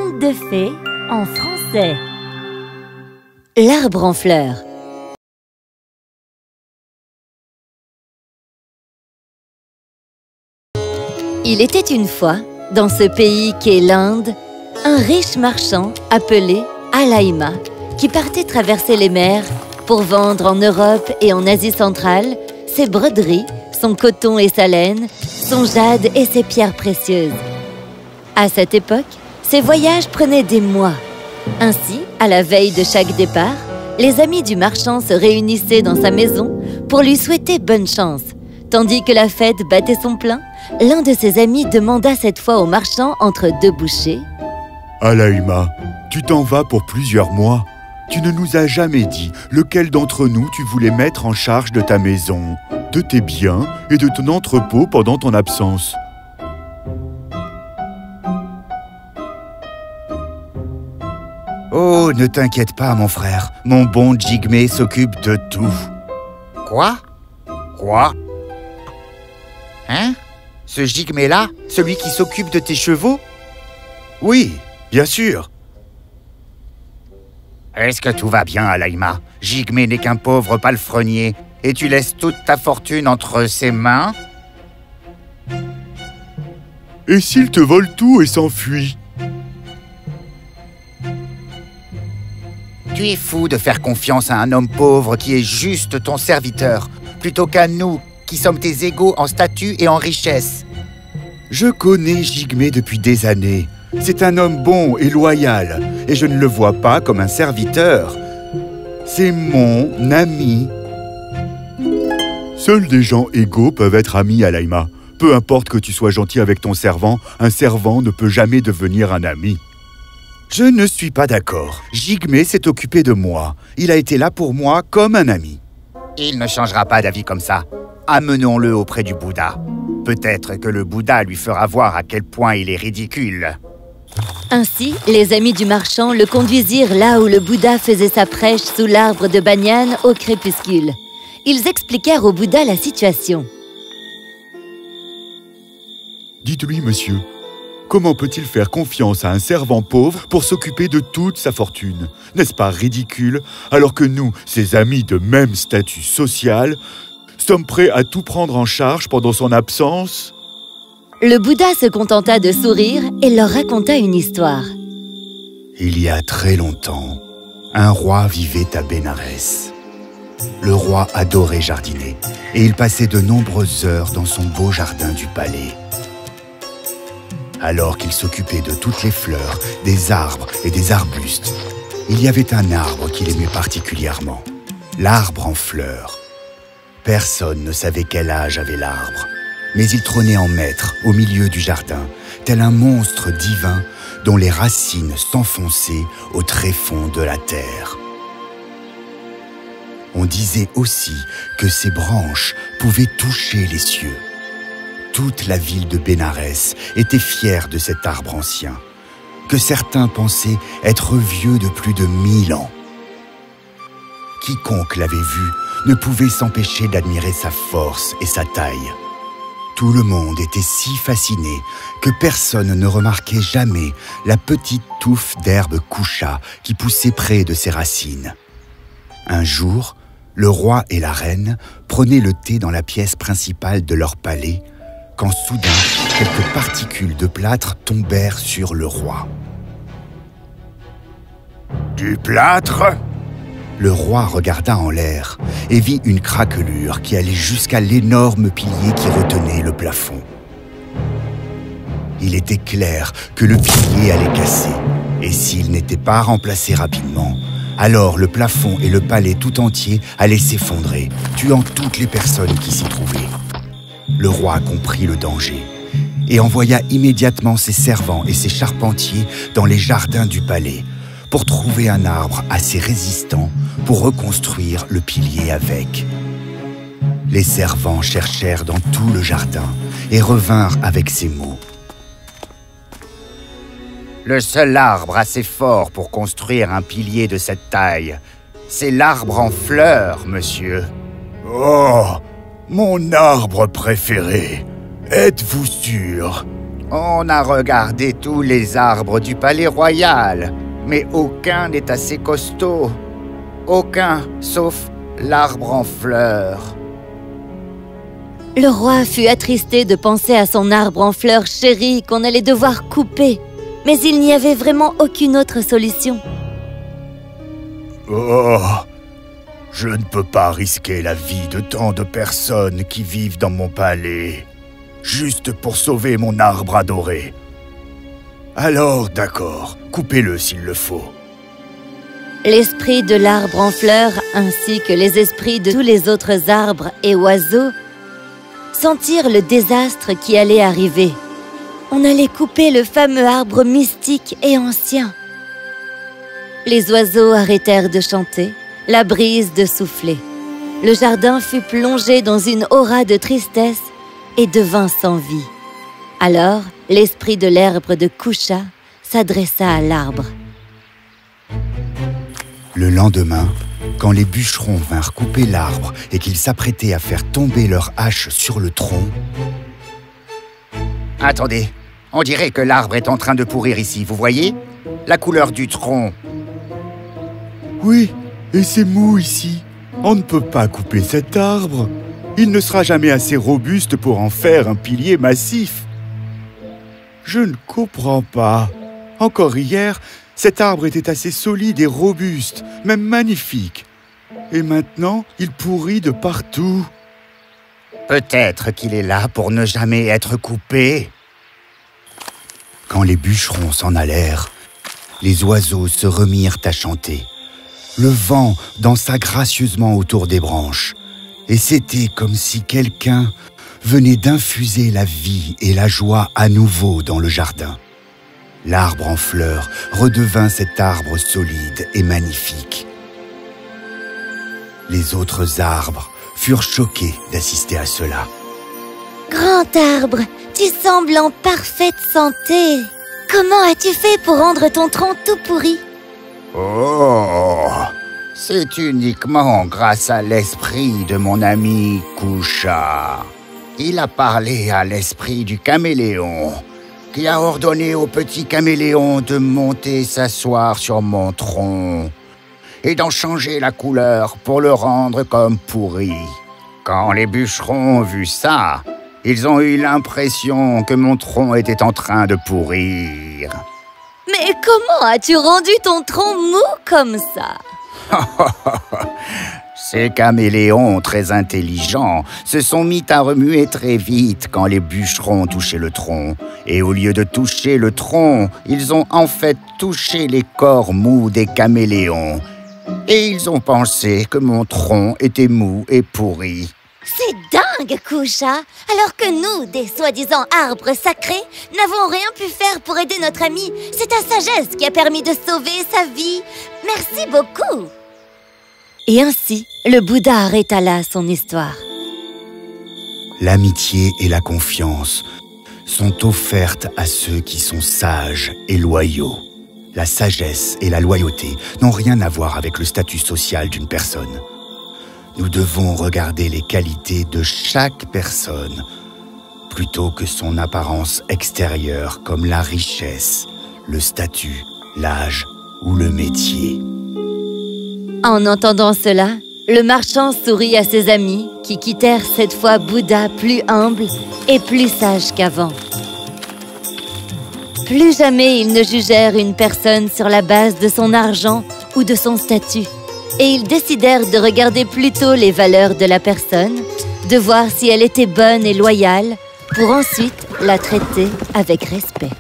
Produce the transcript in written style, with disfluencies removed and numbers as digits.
Conte de fées en français. L'arbre en fleurs. Il était une fois, dans ce pays qu'est l'Inde, un riche marchand appelé Alaïma qui partait traverser les mers pour vendre en Europe et en Asie centrale ses broderies, son coton et sa laine, son jade et ses pierres précieuses. À cette époque, ces voyages prenaient des mois. Ainsi, à la veille de chaque départ, les amis du marchand se réunissaient dans sa maison pour lui souhaiter bonne chance. Tandis que la fête battait son plein, l'un de ses amis demanda cette fois au marchand entre deux bouchées: « Alaïma, tu t'en vas pour plusieurs mois. Tu ne nous as jamais dit lequel d'entre nous tu voulais mettre en charge de ta maison, de tes biens et de ton entrepôt pendant ton absence. » Oh, ne t'inquiète pas, mon frère. Mon bon Jigmé s'occupe de tout. Quoi? Quoi? Hein? Ce Jigmé-là? Celui qui s'occupe de tes chevaux? Oui, bien sûr. Est-ce que tout va bien, Alaïma? Jigmé n'est qu'un pauvre palefrenier et tu laisses toute ta fortune entre ses mains? Et s'il te vole tout et s'enfuit? Tu es fou de faire confiance à un homme pauvre qui est juste ton serviteur, plutôt qu'à nous, qui sommes tes égaux en statut et en richesse. Je connais Jigmé depuis des années. C'est un homme bon et loyal, et je ne le vois pas comme un serviteur. C'est mon ami. Seuls des gens égaux peuvent être amis, Alaïma. Peu importe que tu sois gentil avec ton servant, un servant ne peut jamais devenir un ami. Je ne suis pas d'accord. Jigmé s'est occupé de moi. Il a été là pour moi comme un ami. Il ne changera pas d'avis comme ça. Amenons-le auprès du Bouddha. Peut-être que le Bouddha lui fera voir à quel point il est ridicule. Ainsi, les amis du marchand le conduisirent là où le Bouddha faisait sa prêche sous l'arbre de banyan au crépuscule. Ils expliquèrent au Bouddha la situation. Dites-lui, monsieur, comment peut-il faire confiance à un servant pauvre pour s'occuper de toute sa fortune? N'est-ce pas ridicule, alors que nous, ses amis de même statut social, sommes prêts à tout prendre en charge pendant son absence? Le Bouddha se contenta de sourire et leur raconta une histoire. Il y a très longtemps, un roi vivait à Bénarès. Le roi adorait jardiner et il passait de nombreuses heures dans son beau jardin du palais. Alors qu'il s'occupait de toutes les fleurs, des arbres et des arbustes, il y avait un arbre qu'il aimait particulièrement, l'arbre en fleurs. Personne ne savait quel âge avait l'arbre, mais il trônait en maître au milieu du jardin, tel un monstre divin dont les racines s'enfonçaient au tréfonds de la terre. On disait aussi que ses branches pouvaient toucher les cieux. Toute la ville de Bénarès était fière de cet arbre ancien, que certains pensaient être vieux de plus de 1000 ans. Quiconque l'avait vu ne pouvait s'empêcher d'admirer sa force et sa taille. Tout le monde était si fasciné que personne ne remarquait jamais la petite touffe d'herbe coucha qui poussait près de ses racines. Un jour, le roi et la reine prenaient le thé dans la pièce principale de leur palais quand soudain, quelques particules de plâtre tombèrent sur le roi. « Du plâtre ?» Le roi regarda en l'air et vit une craquelure qui allait jusqu'à l'énorme pilier qui retenait le plafond. Il était clair que le pilier allait casser, et s'il n'était pas remplacé rapidement, alors le plafond et le palais tout entier allaient s'effondrer, tuant toutes les personnes qui s'y trouvaient. Le roi comprit le danger et envoya immédiatement ses servants et ses charpentiers dans les jardins du palais pour trouver un arbre assez résistant pour reconstruire le pilier avec. Les servants cherchèrent dans tout le jardin et revinrent avec ces mots. Le seul arbre assez fort pour construire un pilier de cette taille, c'est l'arbre en fleurs, monsieur. Oh, mon arbre préféré. Êtes-vous sûr? On a regardé tous les arbres du palais royal, mais aucun n'est assez costaud. Aucun, sauf l'arbre en fleurs. Le roi fut attristé de penser à son arbre en fleurs chéri qu'on allait devoir couper. Mais il n'y avait vraiment aucune autre solution. Oh, je ne peux pas risquer la vie de tant de personnes qui vivent dans mon palais, juste pour sauver mon arbre adoré. Alors, d'accord, coupez-le s'il le faut. L'esprit de l'arbre en fleurs, ainsi que les esprits de tous les autres arbres et oiseaux, sentirent le désastre qui allait arriver. On allait couper le fameux arbre mystique et ancien. Les oiseaux arrêtèrent de chanter, la brise de souffler. Le jardin fut plongé dans une aura de tristesse et devint sans vie. Alors, l'esprit de l'herbe de Kusha s'adressa à l'arbre. Le lendemain, quand les bûcherons vinrent couper l'arbre et qu'ils s'apprêtaient à faire tomber leur hache sur le tronc... Attendez, on dirait que l'arbre est en train de pourrir ici, vous voyez? La couleur du tronc. Oui, et c'est mou ici. On ne peut pas couper cet arbre. Il ne sera jamais assez robuste pour en faire un pilier massif. Je ne comprends pas. Encore hier, cet arbre était assez solide et robuste, même magnifique. Et maintenant, il pourrit de partout. Peut-être qu'il est là pour ne jamais être coupé. Quand les bûcherons s'en allèrent, les oiseaux se remirent à chanter. Le vent dansa gracieusement autour des branches. Et c'était comme si quelqu'un venait d'infuser la vie et la joie à nouveau dans le jardin. L'arbre en fleurs redevint cet arbre solide et magnifique. Les autres arbres furent choqués d'assister à cela. Grand arbre, tu sembles en parfaite santé. Comment as-tu fait pour rendre ton tronc tout pourri? Oh, c'est uniquement grâce à l'esprit de mon ami Kusha. Il a parlé à l'esprit du caméléon, qui a ordonné au petit caméléon de monter s'asseoir sur mon tronc et d'en changer la couleur pour le rendre comme pourri. Quand les bûcherons ont vu ça, ils ont eu l'impression que mon tronc était en train de pourrir. Mais comment as-tu rendu ton tronc mou comme ça? Ces caméléons très intelligents se sont mis à remuer très vite quand les bûcherons touchaient le tronc. Et au lieu de toucher le tronc, ils ont en fait touché les corps mous des caméléons. Et ils ont pensé que mon tronc était mou et pourri. C'est dingue, Kusha! Alors que nous, des soi-disant arbres sacrés, n'avons rien pu faire pour aider notre ami. C'est ta sagesse qui a permis de sauver sa vie. Merci beaucoup! Et ainsi, le Bouddha arrêta là son histoire. L'amitié et la confiance sont offertes à ceux qui sont sages et loyaux. La sagesse et la loyauté n'ont rien à voir avec le statut social d'une personne. Nous devons regarder les qualités de chaque personne plutôt que son apparence extérieure comme la richesse, le statut, l'âge ou le métier. En entendant cela, le marchand sourit à ses amis qui quittèrent cette fois Bouddha plus humble et plus sage qu'avant. Plus jamais ils ne jugèrent une personne sur la base de son argent ou de son statut. Et ils décidèrent de regarder plutôt les valeurs de la personne, de voir si elle était bonne et loyale, pour ensuite la traiter avec respect.